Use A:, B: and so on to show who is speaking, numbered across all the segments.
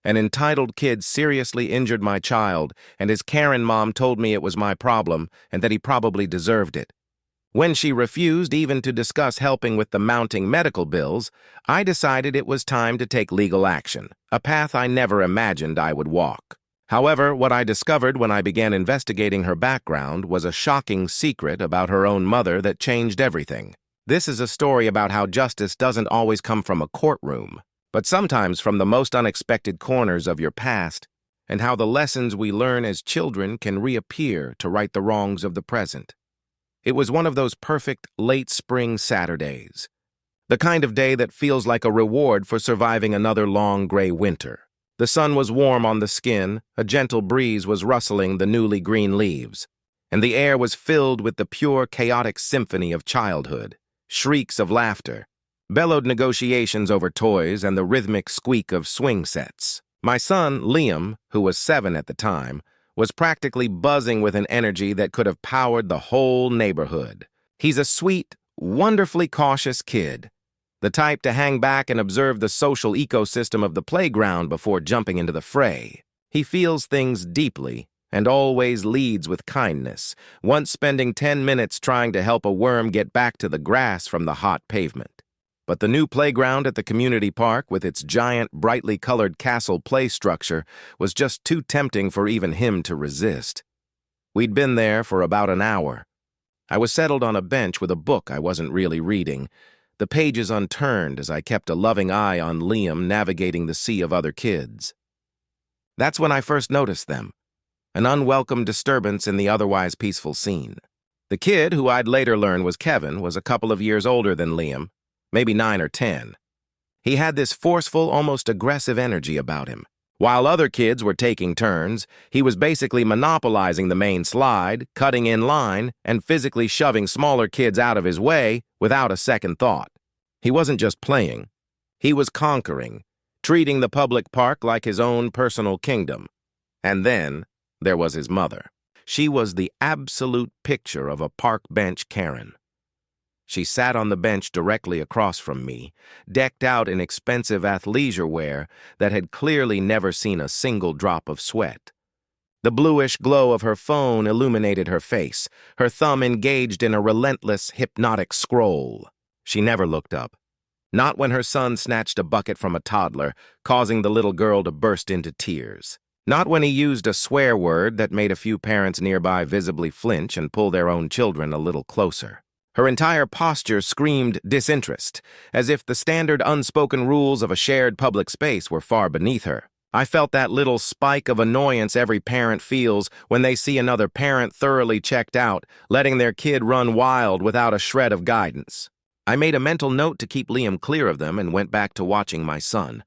A: An entitled kid seriously injured my child, and his Karen mom told me it was my problem and that he probably deserved it. When she refused even to discuss helping with the mounting medical bills, I decided it was time to take legal action, a path I never imagined I would walk. However, what I discovered when I began investigating her background was a shocking secret about her own mother that changed everything. This is a story about how justice doesn't always come from a courtroom, but sometimes from the most unexpected corners of your past, and how the lessons we learn as children can reappear to right the wrongs of the present. It was one of those perfect late spring Saturdays, the kind of day that feels like a reward for surviving another long gray winter. The sun was warm on the skin, a gentle breeze was rustling the newly green leaves, and the air was filled with the pure, chaotic symphony of childhood. Shrieks of laughter, bellowed negotiations over toys, and the rhythmic squeak of swing sets. My son, Liam, who was 7 at the time, was practically buzzing with an energy that could have powered the whole neighborhood. He's a sweet, wonderfully cautious kid, the type to hang back and observe the social ecosystem of the playground before jumping into the fray. He feels things deeply and always leads with kindness, once spending 10 minutes trying to help a worm get back to the grass from the hot pavement. But the new playground at the community park with its giant, brightly colored castle play structure was just too tempting for even him to resist. We'd been there for about an hour. I was settled on a bench with a book I wasn't really reading, the pages unturned as I kept a loving eye on Liam navigating the sea of other kids. That's when I first noticed them, an unwelcome disturbance in the otherwise peaceful scene. The kid, who I'd later learn was Kevin, was a couple of years older than Liam, maybe 9 or 10. He had this forceful, almost aggressive energy about him. While other kids were taking turns, he was basically monopolizing the main slide, cutting in line, and physically shoving smaller kids out of his way without a second thought. He wasn't just playing. He was conquering, treating the public park like his own personal kingdom. And then there was his mother. She was the absolute picture of a park bench Karen. She sat on the bench directly across from me, decked out in expensive athleisure wear that had clearly never seen a single drop of sweat. The bluish glow of her phone illuminated her face, her thumb engaged in a relentless, hypnotic scroll. She never looked up. Not when her son snatched a bucket from a toddler, causing the little girl to burst into tears. Not when he used a swear word that made a few parents nearby visibly flinch and pull their own children a little closer. Her entire posture screamed disinterest, as if the standard unspoken rules of a shared public space were far beneath her. I felt that little spike of annoyance every parent feels when they see another parent thoroughly checked out, letting their kid run wild without a shred of guidance. I made a mental note to keep Liam clear of them and went back to watching my son,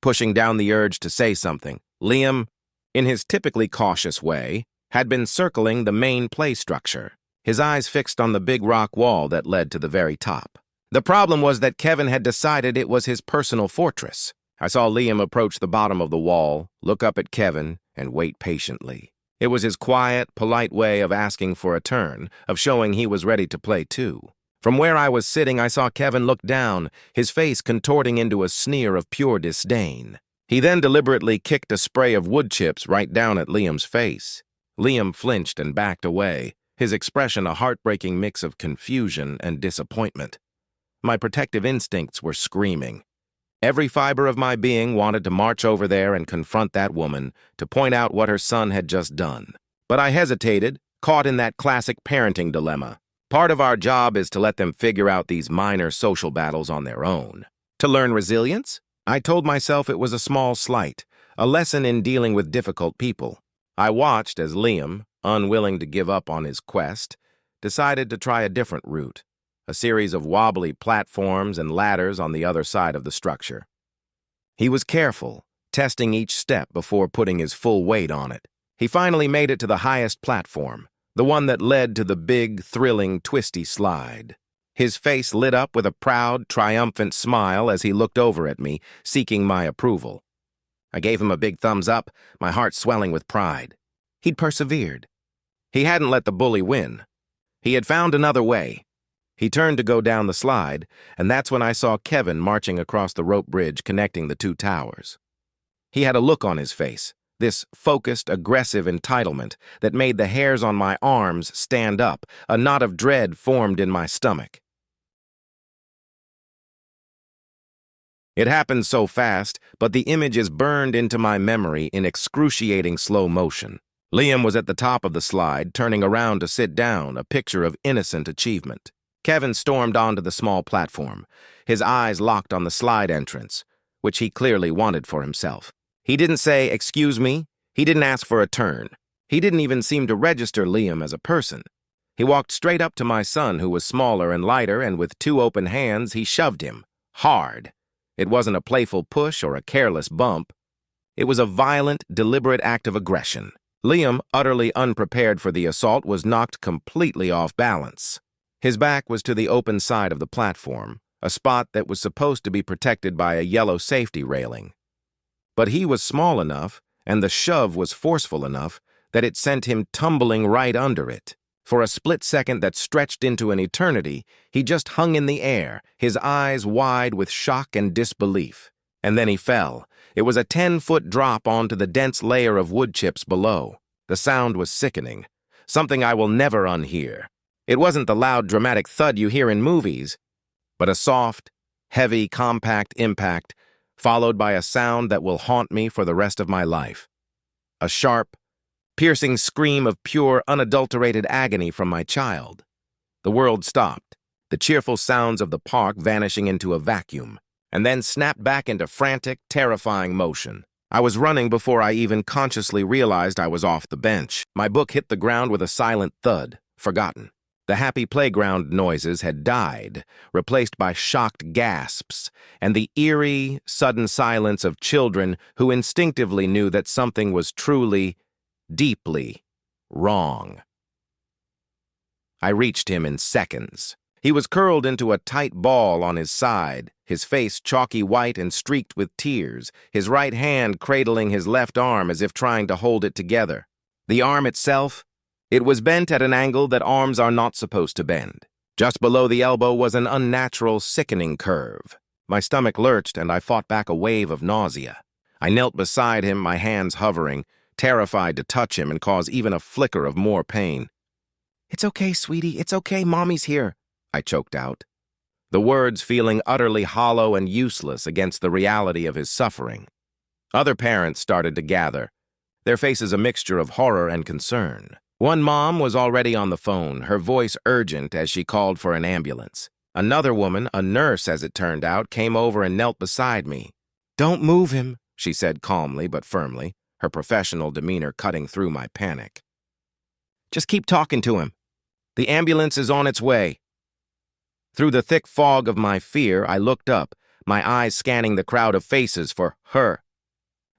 A: pushing down the urge to say something. Liam, in his typically cautious way, had been circling the main play structure, his eyes fixed on the big rock wall that led to the very top. The problem was that Kevin had decided it was his personal fortress. I saw Liam approach the bottom of the wall, look up at Kevin, and wait patiently. It was his quiet, polite way of asking for a turn, of showing he was ready to play too. From where I was sitting, I saw Kevin look down, his face contorting into a sneer of pure disdain. He then deliberately kicked a spray of wood chips right down at Liam's face. Liam flinched and backed away, his expression a heartbreaking mix of confusion and disappointment. My protective instincts were screaming. Every fiber of my being wanted to march over there and confront that woman, to point out what her son had just done. But I hesitated, caught in that classic parenting dilemma. Part of our job is to let them figure out these minor social battles on their own. To learn resilience? I told myself it was a small slight, a lesson in dealing with difficult people. I watched as Liam, unwilling to give up on his quest, decided to try a different route, a series of wobbly platforms and ladders on the other side of the structure. He was careful, testing each step before putting his full weight on it. He finally made it to the highest platform, the one that led to the big, thrilling, twisty slide. His face lit up with a proud, triumphant smile as he looked over at me, seeking my approval. I gave him a big thumbs up, my heart swelling with pride. He'd persevered. He hadn't let the bully win. He had found another way. He turned to go down the slide, and that's when I saw Kevin marching across the rope bridge connecting the two towers. He had a look on his face, this focused, aggressive entitlement that made the hairs on my arms stand up. A knot of dread formed in my stomach. It happened so fast, but the image is burned into my memory in excruciating slow motion. Liam was at the top of the slide, turning around to sit down, a picture of innocent achievement. Kevin stormed onto the small platform, his eyes locked on the slide entrance, which he clearly wanted for himself. He didn't say, "Excuse me." He didn't ask for a turn. He didn't even seem to register Liam as a person. He walked straight up to my son, who was smaller and lighter, and with two open hands, he shoved him. Hard. It wasn't a playful push or a careless bump. It was a violent, deliberate act of aggression. Liam, utterly unprepared for the assault, was knocked completely off balance. His back was to the open side of the platform, a spot that was supposed to be protected by a yellow safety railing. But he was small enough, and the shove was forceful enough, that it sent him tumbling right under it. For a split second that stretched into an eternity, he just hung in the air, his eyes wide with shock and disbelief. And then he fell. It was a 10-foot drop onto the dense layer of wood chips below. The sound was sickening, something I will never unhear. It wasn't the loud, dramatic thud you hear in movies, but a soft, heavy, compact impact, followed by a sound that will haunt me for the rest of my life. A sharp, piercing scream of pure, unadulterated agony from my child. The world stopped, the cheerful sounds of the park vanishing into a vacuum, and then snapped back into frantic, terrifying motion. I was running before I even consciously realized I was off the bench. My book hit the ground with a silent thud, forgotten. The happy playground noises had died, replaced by shocked gasps, and the eerie, sudden silence of children who instinctively knew that something was truly, deeply wrong. I reached him in seconds. He was curled into a tight ball on his side, his face chalky white and streaked with tears, his right hand cradling his left arm as if trying to hold it together. The arm itself, it was bent at an angle that arms are not supposed to bend. Just below the elbow was an unnatural, sickening curve. My stomach lurched, and I fought back a wave of nausea. I knelt beside him, my hands hovering, terrified to touch him and cause even a flicker of more pain. "It's okay, sweetie. It's okay. Mommy's here," I choked out, the words feeling utterly hollow and useless against the reality of his suffering. Other parents started to gather, their faces a mixture of horror and concern. One mom was already on the phone, her voice urgent as she called for an ambulance. Another woman, a nurse as it turned out, came over and knelt beside me. "Don't move him," she said calmly but firmly, her professional demeanor cutting through my panic. "Just keep talking to him. The ambulance is on its way." Through the thick fog of my fear, I looked up, my eyes scanning the crowd of faces for her,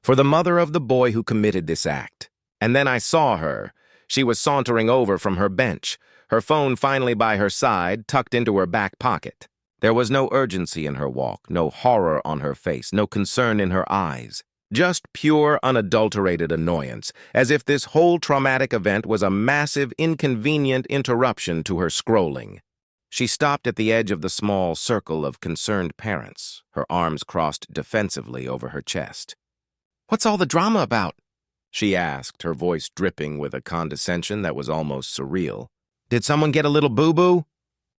A: for the mother of the boy who committed this act. And then I saw her. She was sauntering over from her bench, her phone finally by her side, tucked into her back pocket. There was no urgency in her walk, no horror on her face, no concern in her eyes. Just pure, unadulterated annoyance, as if this whole traumatic event was a massive, inconvenient interruption to her scrolling. She stopped at the edge of the small circle of concerned parents, her arms crossed defensively over her chest. "What's all the drama about?" she asked, her voice dripping with a condescension that was almost surreal. "Did someone get a little boo-boo?"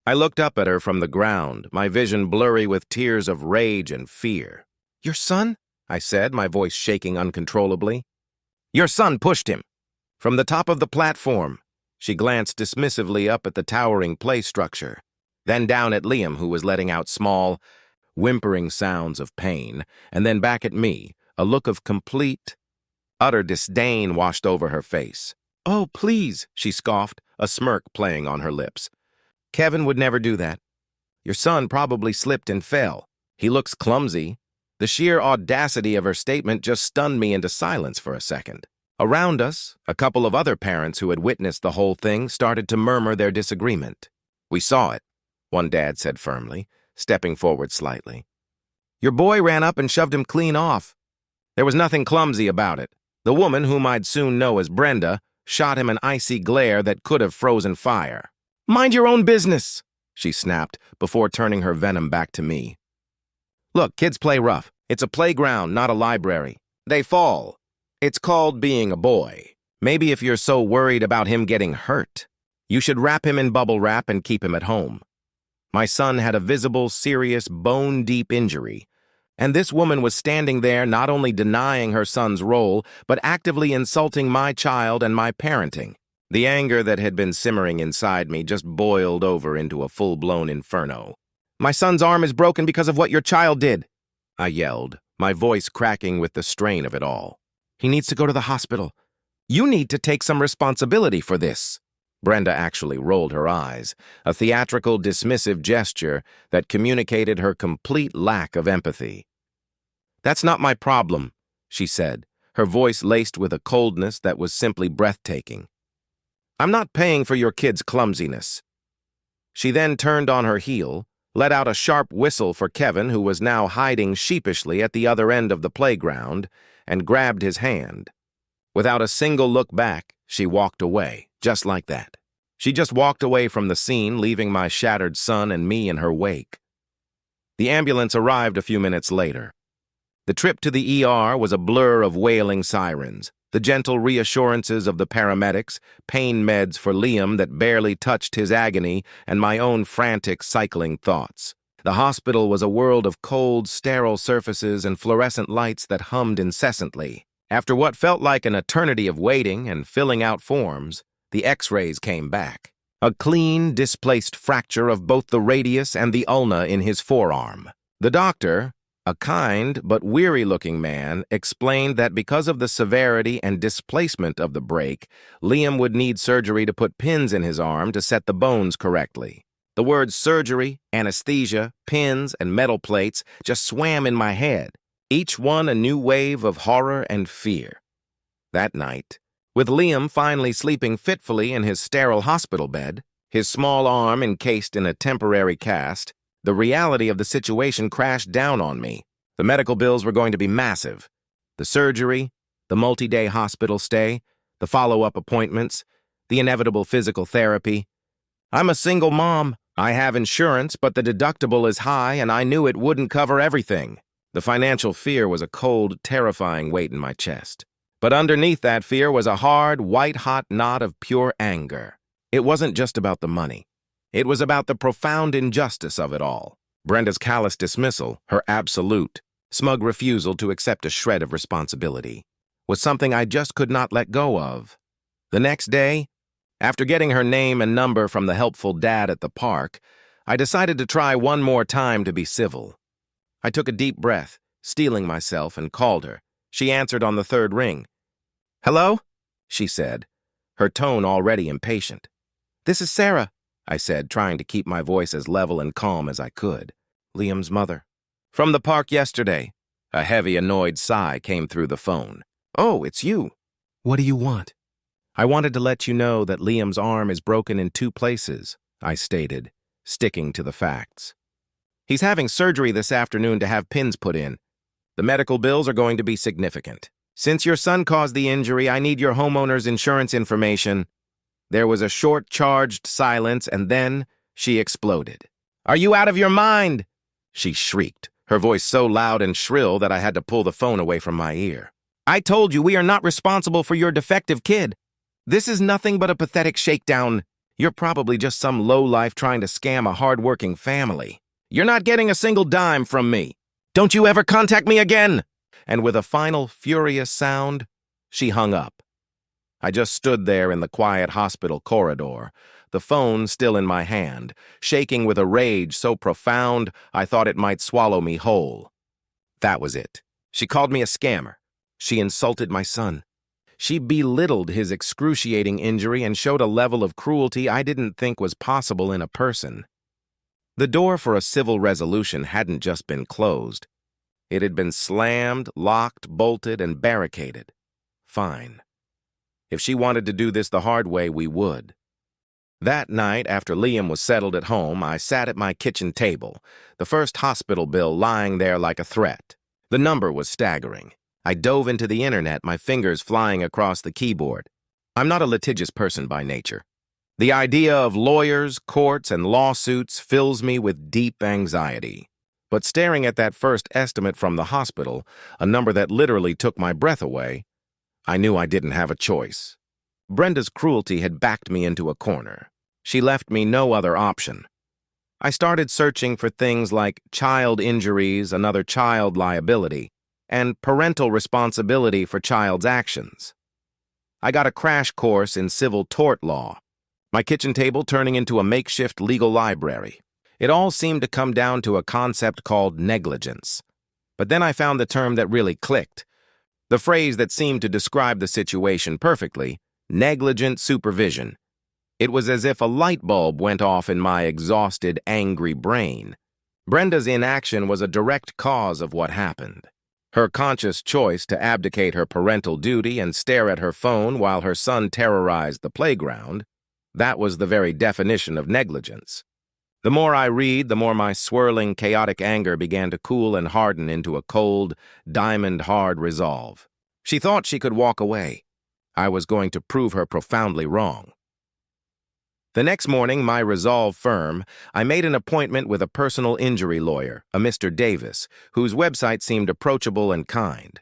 A: I looked up at her from the ground, my vision blurry with tears of rage and fear. "Your son?" I said, my voice shaking uncontrollably. "Your son pushed him. From the top of the platform." She glanced dismissively up at the towering play structure, then down at Liam, who was letting out small, whimpering sounds of pain, and then back at me, a look of complete, utter disdain washed over her face. "Oh, please," she scoffed, a smirk playing on her lips. "Kevin would never do that. Your son probably slipped and fell. He looks clumsy." The sheer audacity of her statement just stunned me into silence for a second. Around us, a couple of other parents who had witnessed the whole thing started to murmur their disagreement. "We saw it," one dad said firmly, stepping forward slightly. "Your boy ran up and shoved him clean off. There was nothing clumsy about it. The woman, whom I'd soon know as Brenda, shot him an icy glare that could have frozen fire." "Mind your own business," she snapped, before turning her venom back to me. "Look, kids play rough. It's a playground, not a library. They fall. It's called being a boy. Maybe if you're so worried about him getting hurt, you should wrap him in bubble wrap and keep him at home. My son had a visible, serious, bone-deep injury, and this woman was standing there not only denying her son's role, but actively insulting my child and my parenting. The anger that had been simmering inside me just boiled over into a full-blown inferno. "My son's arm is broken because of what your child did," I yelled, my voice cracking with the strain of it all. "He needs to go to the hospital. You need to take some responsibility for this." Brenda actually rolled her eyes, a theatrical, dismissive gesture that communicated her complete lack of empathy. "That's not my problem," she said, her voice laced with a coldness that was simply breathtaking. "I'm not paying for your kid's clumsiness." She then turned on her heel, let out a sharp whistle for Kevin, who was now hiding sheepishly at the other end of the playground, and grabbed his hand. Without a single look back, she walked away, just like that. She just walked away from the scene, leaving my shattered son and me in her wake. The ambulance arrived a few minutes later. The trip to the ER was a blur of wailing sirens, the gentle reassurances of the paramedics, pain meds for Liam that barely touched his agony, and my own frantic cycling thoughts. The hospital was a world of cold, sterile surfaces and fluorescent lights that hummed incessantly. After what felt like an eternity of waiting and filling out forms, the X-rays came back. A clean, displaced fracture of both the radius and the ulna in his forearm. The doctor, a kind but weary-looking man, explained that because of the severity and displacement of the break, Liam would need surgery to put pins in his arm to set the bones correctly. The words surgery, anesthesia, pins, and metal plates just swam in my head, each one a new wave of horror and fear. That night, with Liam finally sleeping fitfully in his sterile hospital bed, his small arm encased in a temporary cast, the reality of the situation crashed down on me. The medical bills were going to be massive. The surgery, the multi-day hospital stay, the follow-up appointments, the inevitable physical therapy. I'm a single mom. I have insurance, but the deductible is high, and I knew it wouldn't cover everything. The financial fear was a cold, terrifying weight in my chest. But underneath that fear was a hard, white-hot knot of pure anger. It wasn't just about the money. It was about the profound injustice of it all. Brenda's callous dismissal, her absolute, smug refusal to accept a shred of responsibility, was something I just could not let go of. The next day, after getting her name and number from the helpful dad at the park, I decided to try one more time to be civil. I took a deep breath, steeling myself, and called her. She answered on the third ring. "Hello?" she said, her tone already impatient. "This is Sarah," I said, trying to keep my voice as level and calm as I could. "Liam's mother." "From the park yesterday." A heavy, annoyed sigh came through the phone. "Oh, it's you. What do you want?" "I wanted to let you know that Liam's arm is broken in 2 places," I stated, sticking to the facts. "He's having surgery this afternoon to have pins put in. The medical bills are going to be significant. Since your son caused the injury, I need your homeowner's insurance information." There was a short, charged silence, and then she exploded. "Are you out of your mind?" she shrieked, her voice so loud and shrill that I had to pull the phone away from my ear. "I told you we are not responsible for your defective kid. This is nothing but a pathetic shakedown. You're probably just some lowlife trying to scam a hard-working family. You're not getting a single dime from me. Don't you ever contact me again!" And with a final furious sound, she hung up. I just stood there in the quiet hospital corridor, the phone still in my hand, shaking with a rage so profound I thought it might swallow me whole. That was it. She called me a scammer. She insulted my son. She belittled his excruciating injury and showed a level of cruelty I didn't think was possible in a person. The door for a civil resolution hadn't just been closed. It had been slammed, locked, bolted, and barricaded. Fine. If she wanted to do this the hard way, we would. That night, after Liam was settled at home, I sat at my kitchen table, the first hospital bill lying there like a threat. The number was staggering. I dove into the internet, my fingers flying across the keyboard. I'm not a litigious person by nature. The idea of lawyers, courts, and lawsuits fills me with deep anxiety. But staring at that first estimate from the hospital, a number that literally took my breath away, I knew I didn't have a choice. Brenda's cruelty had backed me into a corner. She left me no other option. I started searching for things like child injuries, another child liability, and parental responsibility for child's actions. I got a crash course in civil tort law, my kitchen table turning into a makeshift legal library. It all seemed to come down to a concept called negligence. But then I found the term that really clicked, the phrase that seemed to describe the situation perfectly: negligent supervision. It was as if a light bulb went off in my exhausted, angry brain. Brenda's inaction was a direct cause of what happened. Her conscious choice to abdicate her parental duty and stare at her phone while her son terrorized the playground, that was the very definition of negligence. The more I read, the more my swirling, chaotic anger began to cool and harden into a cold, diamond-hard resolve. She thought she could walk away. I was going to prove her profoundly wrong. The next morning, my resolve firm, I made an appointment with a personal injury lawyer, a Mr. Davis, whose website seemed approachable and kind.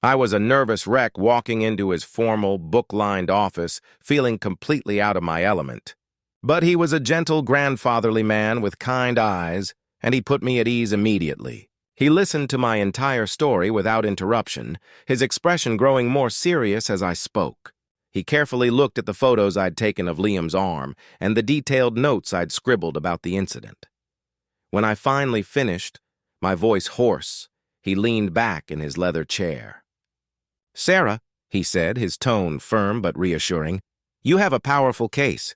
A: I was a nervous wreck walking into his formal, book-lined office, feeling completely out of my element. But he was a gentle, grandfatherly man with kind eyes, and he put me at ease immediately. He listened to my entire story without interruption, his expression growing more serious as I spoke. He carefully looked at the photos I'd taken of Liam's arm and the detailed notes I'd scribbled about the incident. When I finally finished, my voice hoarse, he leaned back in his leather chair. "Sarah," he said, his tone firm but reassuring, "you have a powerful case.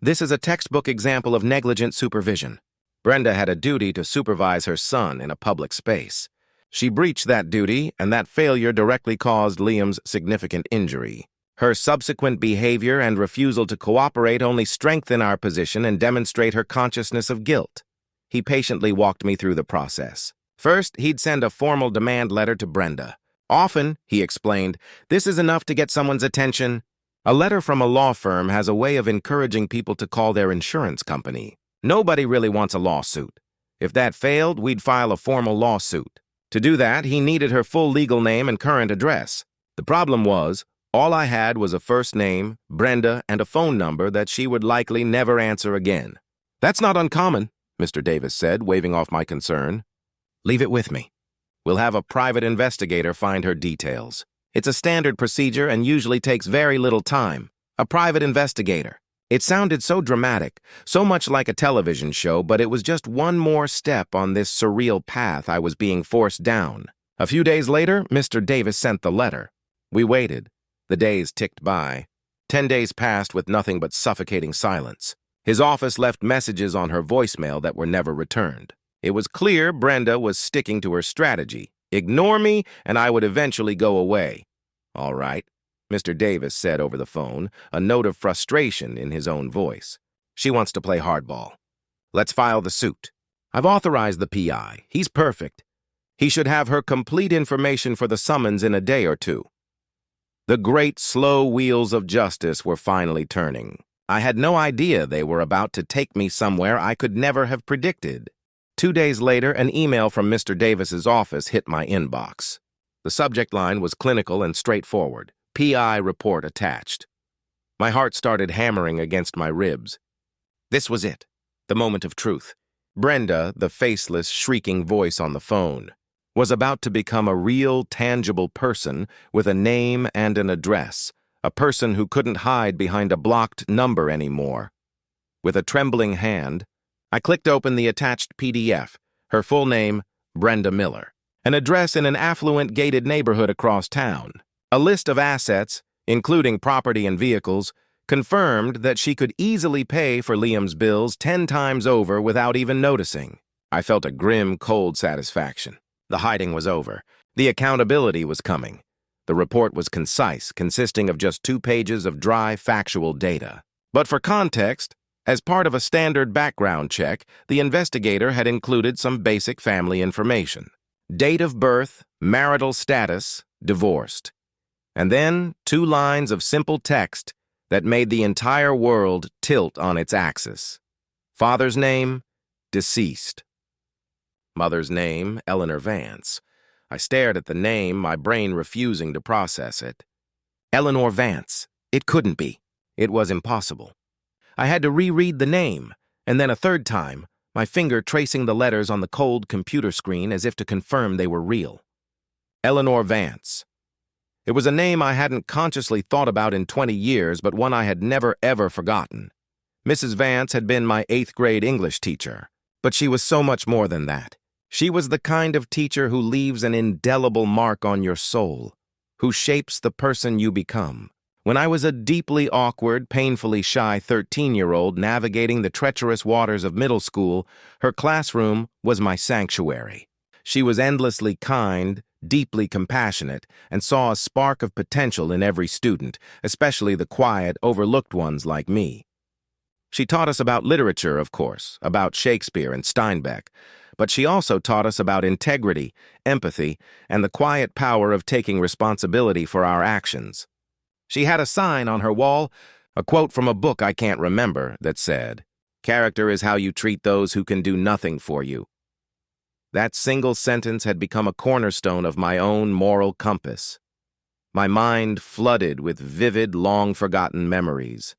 A: This is a textbook example of negligent supervision. Brenda had a duty to supervise her son in a public space. She breached that duty, and that failure directly caused Liam's significant injury. Her subsequent behavior and refusal to cooperate only strengthen our position and demonstrate her consciousness of guilt." He patiently walked me through the process. First, he'd send a formal demand letter to Brenda. Often, he explained, this is enough to get someone's attention. A letter from a law firm has a way of encouraging people to call their insurance company. Nobody really wants a lawsuit. If that failed, we'd file a formal lawsuit. To do that, he needed her full legal name and current address. The problem was, all I had was a first name, Brenda, and a phone number that she would likely never answer again. "That's not uncommon," Mr. Davis said, waving off my concern. "Leave it with me. We'll have a private investigator find her details. It's a standard procedure and usually takes very little time. A private investigator." It sounded so dramatic, so much like a television show, but it was just one more step on this surreal path I was being forced down. A few days later, Mr. Davis sent the letter. We waited. The days ticked by. 10 days passed with nothing but suffocating silence. His office left messages on her voicemail that were never returned. It was clear Brenda was sticking to her strategy. Ignore me, and I would eventually go away. "All right," Mr. Davis said over the phone, a note of frustration in his own voice. "She wants to play hardball. Let's file the suit. I've authorized the PI. He's perfect. He should have her complete information for the summons in a day or two." The great, slow wheels of justice were finally turning. I had no idea they were about to take me somewhere I could never have predicted. 2 days later, an email from Mr. Davis's office hit my inbox. The subject line was clinical and straightforward. PI report attached. My heart started hammering against my ribs. This was it, the moment of truth. Brenda, the faceless, shrieking voice on the phone, was about to become a real, tangible person with a name and an address, a person who couldn't hide behind a blocked number anymore. With a trembling hand, I clicked open the attached PDF, her full name, Brenda Miller, an address in an affluent gated neighborhood across town. A list of assets, including property and vehicles, confirmed that she could easily pay for Liam's bills 10 times over without even noticing. I felt a grim, cold satisfaction. The hiding was over. The accountability was coming. The report was concise, consisting of just 2 pages of dry, factual data. But for context, as part of a standard background check, the investigator had included some basic family information. Date of birth, marital status, divorced. And then 2 lines of simple text that made the entire world tilt on its axis. Father's name, deceased. Mother's name, Eleanor Vance. I stared at the name, my brain refusing to process it. Eleanor Vance. It couldn't be. It was impossible. I had to reread the name, and then a third time, my finger tracing the letters on the cold computer screen as if to confirm they were real. Eleanor Vance. It was a name I hadn't consciously thought about in 20 years, but one I had never, ever forgotten. Mrs. Vance had been my 8th grade English teacher, but she was so much more than that. She was the kind of teacher who leaves an indelible mark on your soul, who shapes the person you become. When I was a deeply awkward, painfully shy 13-year-old navigating the treacherous waters of middle school, her classroom was my sanctuary. She was endlessly kind, deeply compassionate, and saw a spark of potential in every student, especially the quiet, overlooked ones like me. She taught us about literature, of course, about Shakespeare and Steinbeck, but she also taught us about integrity, empathy, and the quiet power of taking responsibility for our actions. She had a sign on her wall, a quote from a book I can't remember, that said, "Character is how you treat those who can do nothing for you." That single sentence had become a cornerstone of my own moral compass. My mind flooded with vivid, long-forgotten memories.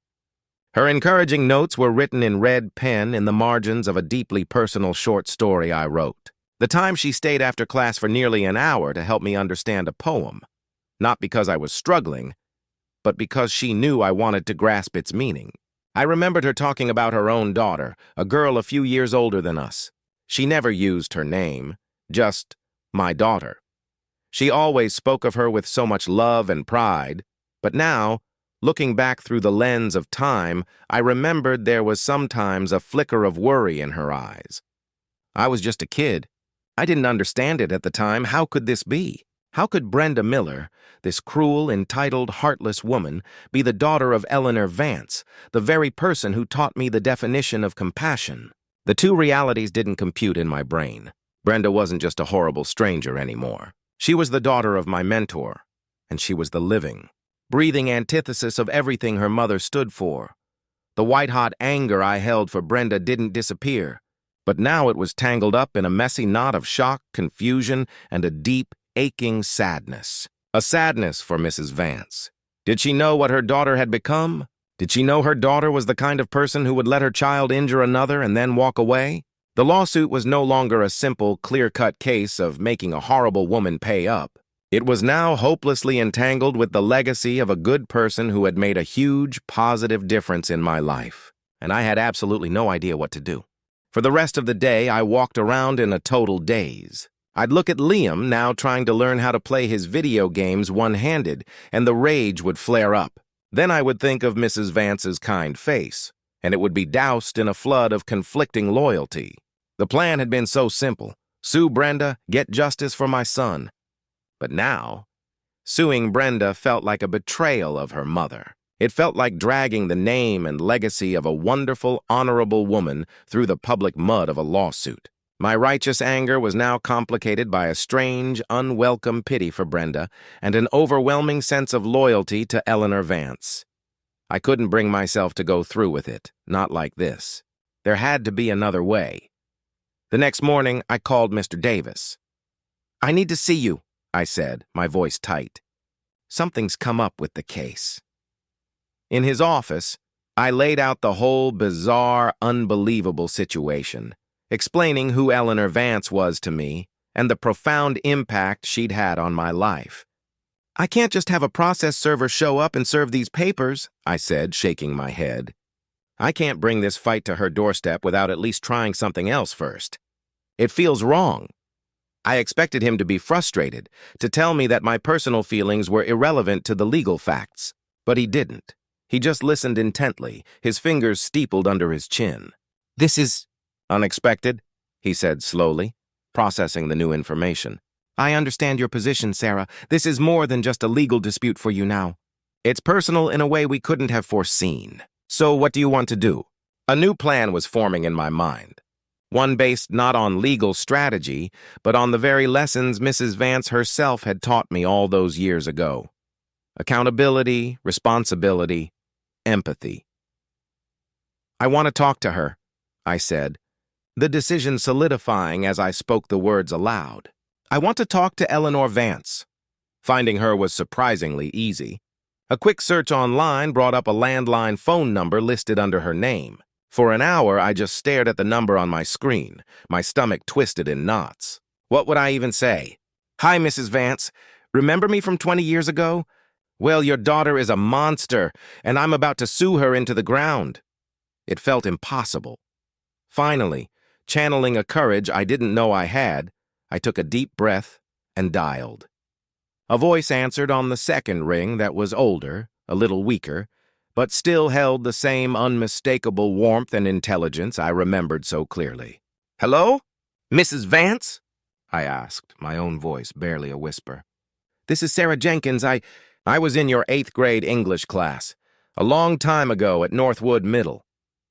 A: Her encouraging notes were written in red pen in the margins of a deeply personal short story I wrote. The time she stayed after class for nearly an hour to help me understand a poem, not because I was struggling, but because she knew I wanted to grasp its meaning. I remembered her talking about her own daughter, a girl a few years older than us. She never used her name, just my daughter. She always spoke of her with so much love and pride, but now, looking back through the lens of time, I remembered there was sometimes a flicker of worry in her eyes. I was just a kid. I didn't understand it at the time. How could this be? How could Brenda Miller, this cruel, entitled, heartless woman, be the daughter of Eleanor Vance, the very person who taught me the definition of compassion? The two realities didn't compute in my brain. Brenda wasn't just a horrible stranger anymore. She was the daughter of my mentor, and she was the living, breathing antithesis of everything her mother stood for. The white-hot anger I held for Brenda didn't disappear, but now it was tangled up in a messy knot of shock, confusion, and a deep, aching sadness. A sadness for Mrs. Vance. Did she know what her daughter had become? Did she know her daughter was the kind of person who would let her child injure another and then walk away? The lawsuit was no longer a simple, clear-cut case of making a horrible woman pay up. It was now hopelessly entangled with the legacy of a good person who had made a huge, positive difference in my life, and I had absolutely no idea what to do. For the rest of the day, I walked around in a total daze. I'd look at Liam, now trying to learn how to play his video games one-handed, and the rage would flare up. Then I would think of Mrs. Vance's kind face, and it would be doused in a flood of conflicting loyalty. The plan had been so simple: sue Brenda, get justice for my son. But now, suing Brenda felt like a betrayal of her mother. It felt like dragging the name and legacy of a wonderful, honorable woman through the public mud of a lawsuit. My righteous anger was now complicated by a strange, unwelcome pity for Brenda and an overwhelming sense of loyalty to Eleanor Vance. I couldn't bring myself to go through with it, not like this. There had to be another way. The next morning, I called Mr. Davis. "I need to see you," I said, my voice tight. "Something's come up with the case." In his office, I laid out the whole bizarre, unbelievable situation, explaining who Eleanor Vance was to me and the profound impact she'd had on my life. "I can't just have a process server show up and serve these papers," I said, shaking my head. "I can't bring this fight to her doorstep without at least trying something else first. It feels wrong." I expected him to be frustrated, to tell me that my personal feelings were irrelevant to the legal facts, but he didn't. He just listened intently, his fingers steepled under his chin. "This is unexpected," he said slowly, processing the new information. "I understand your position, Sarah. This is more than just a legal dispute for you now. It's personal in a way we couldn't have foreseen. So what do you want to do?" A new plan was forming in my mind. One based not on legal strategy, but on the very lessons Mrs. Vance herself had taught me all those years ago. Accountability, responsibility, empathy. "I want to talk to her," I said, the decision solidifying as I spoke the words aloud. I want to talk to Eleanor Vance. Finding her was surprisingly easy. A quick search online brought up a landline phone number listed under her name. For an hour, I just stared at the number on my screen, my stomach twisted in knots. What would I even say? "Hi, Mrs. Vance. Remember me from 20 years ago? Well, your daughter is a monster, and I'm about to sue her into the ground." It felt impossible. Finally, channeling a courage I didn't know I had, I took a deep breath and dialed. A voice answered on the second ring that was older, a little weaker, but still held the same unmistakable warmth and intelligence I remembered so clearly. "Hello? Mrs. Vance?" I asked, my own voice barely a whisper. "This is Sarah Jenkins. I was in your 8th grade English class, a long time ago at Northwood Middle."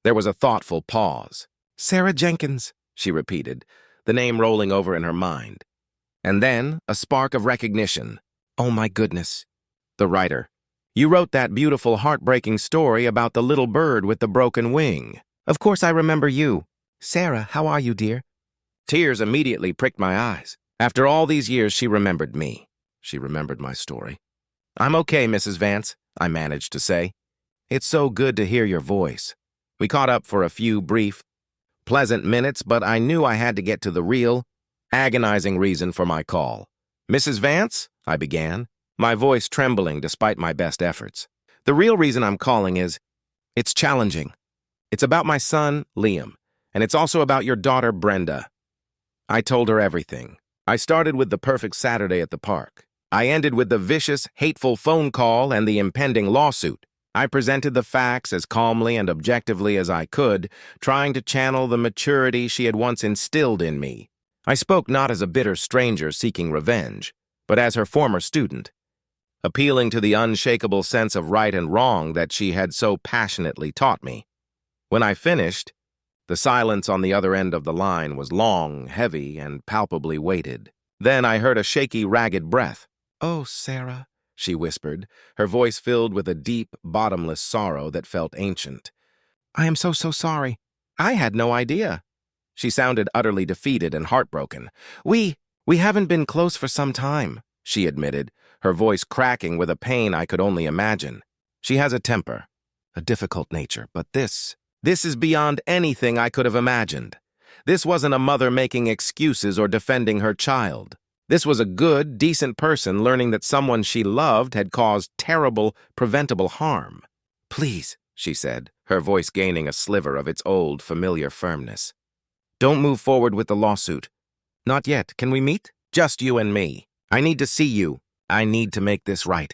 A: There was a thoughtful pause. "Sarah Jenkins," she repeated, the name rolling over in her mind. And then a spark of recognition. "Oh my goodness. The writer. You wrote that beautiful, heartbreaking story about the little bird with the broken wing. Of course I remember you. Sarah, how are you, dear?" Tears immediately pricked my eyes. After all these years, she remembered me. She remembered my story. "I'm okay, Mrs. Vance," I managed to say. "It's so good to hear your voice." We caught up for a few brief, pleasant minutes, but I knew I had to get to the real, agonizing reason for my call. "Mrs. Vance?" I began, my voice trembling despite my best efforts. "The real reason I'm calling is, it's challenging. It's about my son, Liam, and it's also about your daughter, Brenda." I told her everything. I started with the perfect Saturday at the park. I ended with the vicious, hateful phone call and the impending lawsuit. I presented the facts as calmly and objectively as I could, trying to channel the maturity she had once instilled in me. I spoke not as a bitter stranger seeking revenge, but as her former student, appealing to the unshakable sense of right and wrong that she had so passionately taught me. When I finished, the silence on the other end of the line was long, heavy, and palpably weighted. Then I heard a shaky, ragged breath. "Oh, Sarah," she whispered, her voice filled with a deep, bottomless sorrow that felt ancient. "I am so sorry. I had no idea." She sounded utterly defeated and heartbroken. We haven't been close for some time," she admitted, her voice cracking with a pain I could only imagine. "She has a temper, a difficult nature, but this is beyond anything I could have imagined. This wasn't a mother making excuses or defending her child. This was a good, decent person learning that someone she loved had caused terrible, preventable harm." "Please," she said, her voice gaining a sliver of its old, familiar firmness. "Don't move forward with the lawsuit. Not yet. Can we meet? Just you and me. I need to see you. I need to make this right."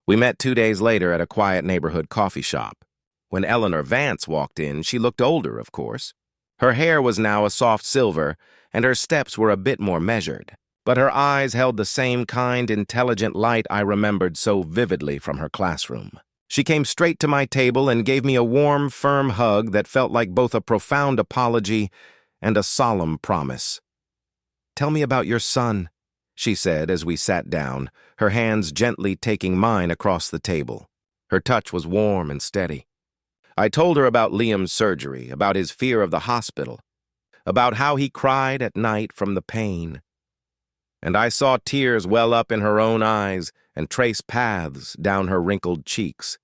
A: We met 2 days later at a quiet neighborhood coffee shop. When Eleanor Vance walked in, she looked older, of course. Her hair was now a soft silver, and her steps were a bit more measured. But her eyes held the same kind, intelligent light I remembered so vividly from her classroom. She came straight to my table and gave me a warm, firm hug that felt like both a profound apology and a solemn promise. "Tell me about your son," she said as we sat down, her hands gently taking mine across the table. Her touch was warm and steady. I told her about Liam's surgery, about his fear of the hospital, about how he cried at night from the pain. And I saw tears well up in her own eyes and trace paths down her wrinkled cheeks.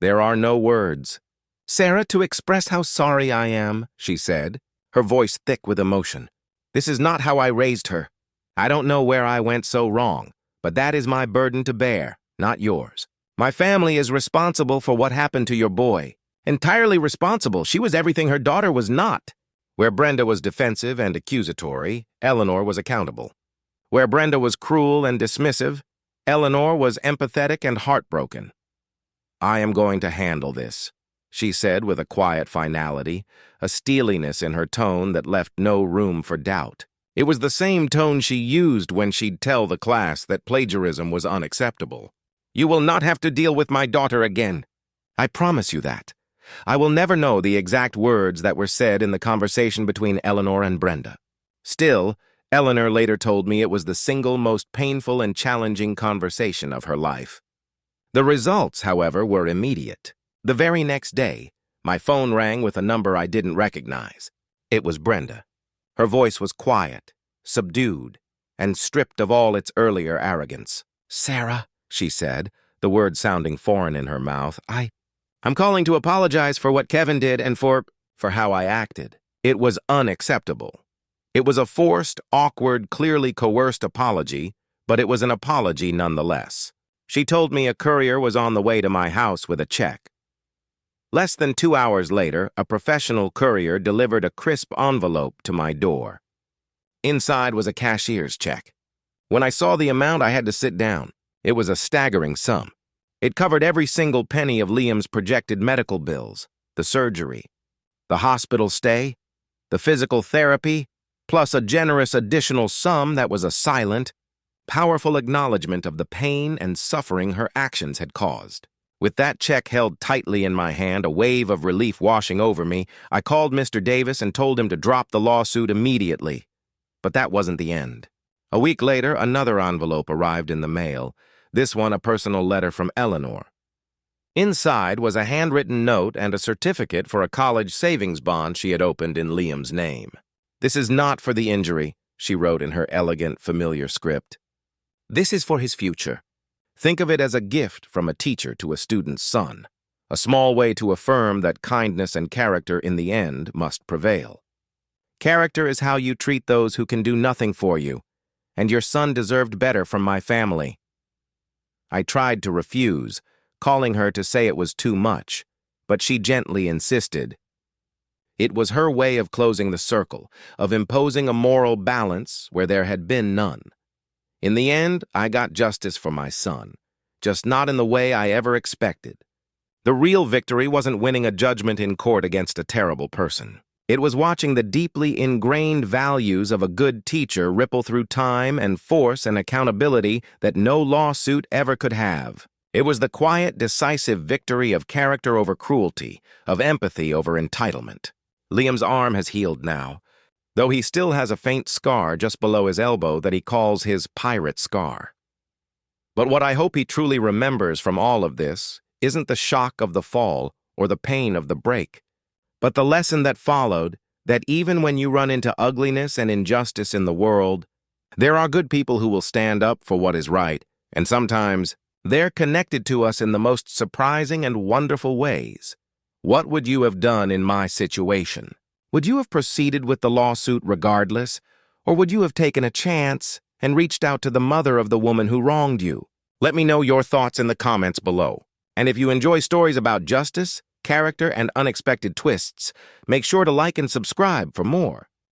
A: There are no words. "Sarah, to express how sorry I am," she said, her voice thick with emotion. "This is not how I raised her. I don't know where I went so wrong, but that is my burden to bear, not yours. My family is responsible for what happened to your boy. Entirely responsible. She was everything her daughter was not." Where Brenda was defensive and accusatory, Eleanor was accountable. Where Brenda was cruel and dismissive, Eleanor was empathetic and heartbroken. "I am going to handle this," she said with a quiet finality, a steeliness in her tone that left no room for doubt. It was the same tone she used when she'd tell the class that plagiarism was unacceptable. "You will not have to deal with my daughter again. I promise you that. I will never know the exact words that were said in the conversation between Eleanor and Brenda. Still, Eleanor later told me it was the single most painful and challenging conversation of her life. The results, however, were immediate. The very next day, my phone rang with a number I didn't recognize. It was Brenda. Her voice was quiet, subdued, and stripped of all its earlier arrogance. "Sarah," she said, the word sounding foreign in her mouth, I'm calling to apologize for what Kevin did and for how I acted. It was unacceptable. It was a forced, awkward, clearly coerced apology, but it was an apology nonetheless. She told me a courier was on the way to my house with a check. Less than 2 hours later, a professional courier delivered a crisp envelope to my door. Inside was a cashier's check. When I saw the amount, I had to sit down. It was a staggering sum. It covered every single penny of Liam's projected medical bills, the surgery, the hospital stay, the physical therapy, plus a generous additional sum that was a silent, powerful acknowledgement of the pain and suffering her actions had caused. With that check held tightly in my hand, a wave of relief washing over me, I called Mr. Davis and told him to drop the lawsuit immediately. But that wasn't the end. A week later, another envelope arrived in the mail, this one a personal letter from Eleanor. Inside was a handwritten note and a certificate for a college savings bond she had opened in Liam's name. "This is not for the injury," she wrote in her elegant, familiar script. "This is for his future. Think of it as a gift from a teacher to a student's son, a small way to affirm that kindness and character in the end must prevail. Character is how you treat those who can do nothing for you, and your son deserved better from my family." I tried to refuse, calling her to say it was too much, but she gently insisted. It was her way of closing the circle, of imposing a moral balance where there had been none. In the end, I got justice for my son, just not in the way I ever expected. The real victory wasn't winning a judgment in court against a terrible person. It was watching the deeply ingrained values of a good teacher ripple through time and force and accountability that no lawsuit ever could have. It was the quiet, decisive victory of character over cruelty, of empathy over entitlement. Liam's arm has healed now, though he still has a faint scar just below his elbow that he calls his pirate scar. But what I hope he truly remembers from all of this isn't the shock of the fall or the pain of the break, but the lesson that followed, that even when you run into ugliness and injustice in the world, there are good people who will stand up for what is right, and sometimes they're connected to us in the most surprising and wonderful ways. What would you have done in my situation? Would you have proceeded with the lawsuit regardless, or would you have taken a chance and reached out to the mother of the woman who wronged you? Let me know your thoughts in the comments below. And if you enjoy stories about justice, character, and unexpected twists, make sure to like and subscribe for more.